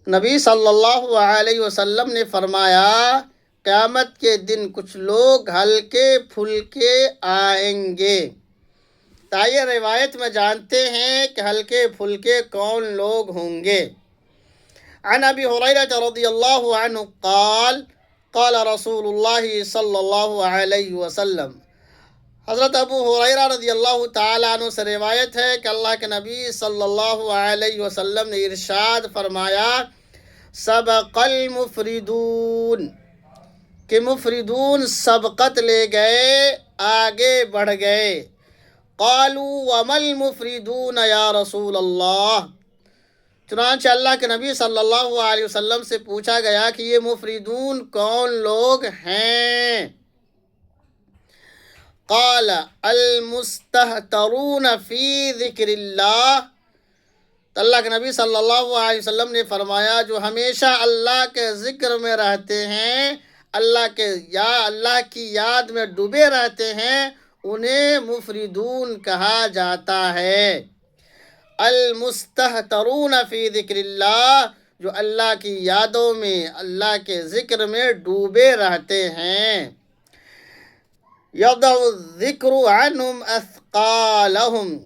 نبی صلی اللہ علیہ وسلم نے فرمایا قیامت کے دن کچھ لوگ ہلکے پھلکے آئیں گے۔ تائیہ روایت میں جانتے ہیں کہ ہلکے پھلکے کون لوگ ہوں گے۔ عن ابی ہریرہ رضی اللہ عنہ قال قال رسول اللہ صلی اللہ علیہ وسلم، حضرت ابو ہریرہ رضی اللہ تعالیٰ عنہ سے روایت ہے کہ اللہ کے نبی صلی اللہ علیہ وسلم نے ارشاد فرمایا، سبق المفردون، کہ مفردون سبقت لے گئے، آگے بڑھ گئے۔ قالوا وما المفردون یا رسول اللہ، چنانچہ اللہ کے نبی صلی اللہ علیہ وسلم سے پوچھا گیا کہ یہ مفردون کون لوگ ہیں؟ قال المستہترون فی ذکر اللہ، تو اللہ کے نبی صلی اللہ علیہ وسلم نے فرمایا جو ہمیشہ اللہ کے ذکر میں رہتے ہیں، اللہ کی یاد میں ڈوبے رہتے ہیں، انہیں مفردون کہا جاتا ہے۔ المستہترون فی ذکر اللہ، جو اللہ کی یادوں میں، اللہ کے ذکر میں ڈوبے رہتے ہیں۔ یضع الذکر عنہم اثقالہم،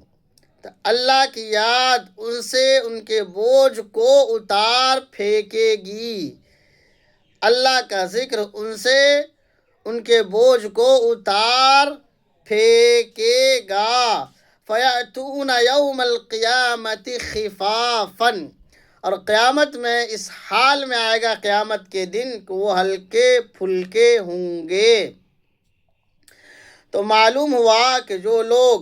اللہ کی یاد ان سے ان کے بوجھ کو اتار پھینکے گی، اللہ کا ذکر ان سے ان کے بوجھ کو اتار پھینکے گا۔ فَيَأْتُونَ يَوْمَ الْقِيَامَةِ خِفَافًا، اور قیامت میں اس حال میں آئے گا قیامت کے دن کہ وہ ہلکے پھلکے ہوں گے۔ تو معلوم ہوا کہ جو لوگ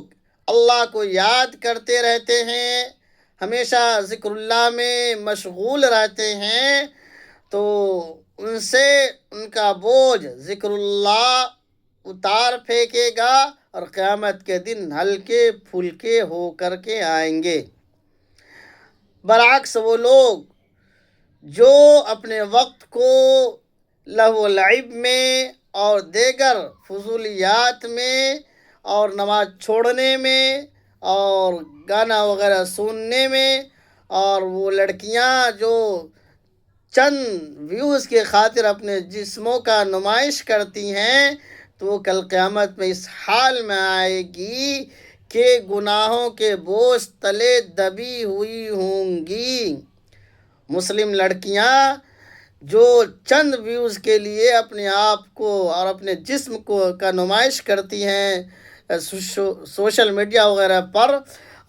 اللہ کو یاد کرتے رہتے ہیں، ہمیشہ ذکر اللہ میں مشغول رہتے ہیں، تو ان سے ان کا بوجھ ذکر اللہ اتار پھینکے گا اور قیامت کے دن ہلکے پھلکے ہو کر کے آئیں گے۔ برعکس وہ لوگ جو اپنے وقت کو لہو و لعب میں اور دیگر فضولیات میں اور نماز چھوڑنے میں اور گانا وغیرہ سننے میں، اور وہ لڑکیاں جو چند ویوز کے خاطر اپنے جسموں کا نمائش کرتی ہیں، تو وہ کل قیامت میں اس حال میں آئے گی کہ گناہوں کے بوجھ تلے دبی ہوئی ہوں گی۔ مسلم لڑکیاں جو چند ویوز کے لیے اپنے آپ کو اور اپنے جسم کو کا نمائش کرتی ہیں سوشل میڈیا وغیرہ پر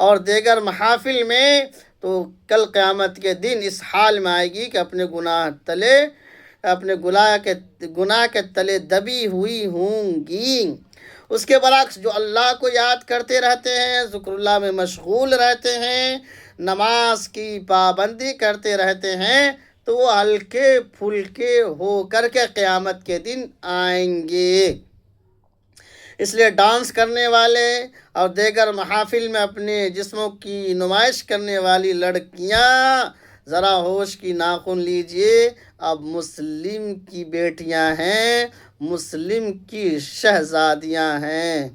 اور دیگر محافل میں، تو کل قیامت کے دن اس حال میں آئے گی کہ اپنے گناہ کے تلے دبی ہوئی ہوں گی۔ اس کے برعکس جو اللہ کو یاد کرتے رہتے ہیں، ذکر اللہ میں مشغول رہتے ہیں، نماز کی پابندی کرتے رہتے ہیں، تو وہ ہلکے پھلکے ہو کر کے قیامت کے دن آئیں گے۔ اس لیے ڈانس کرنے والے اور دیگر محافل میں اپنے جسموں کی نمائش کرنے والی لڑکیاں ذرا ہوش کی ناخن لیجئے، اب مسلم کی بیٹیاں ہیں، مسلم کی شہزادیاں ہیں۔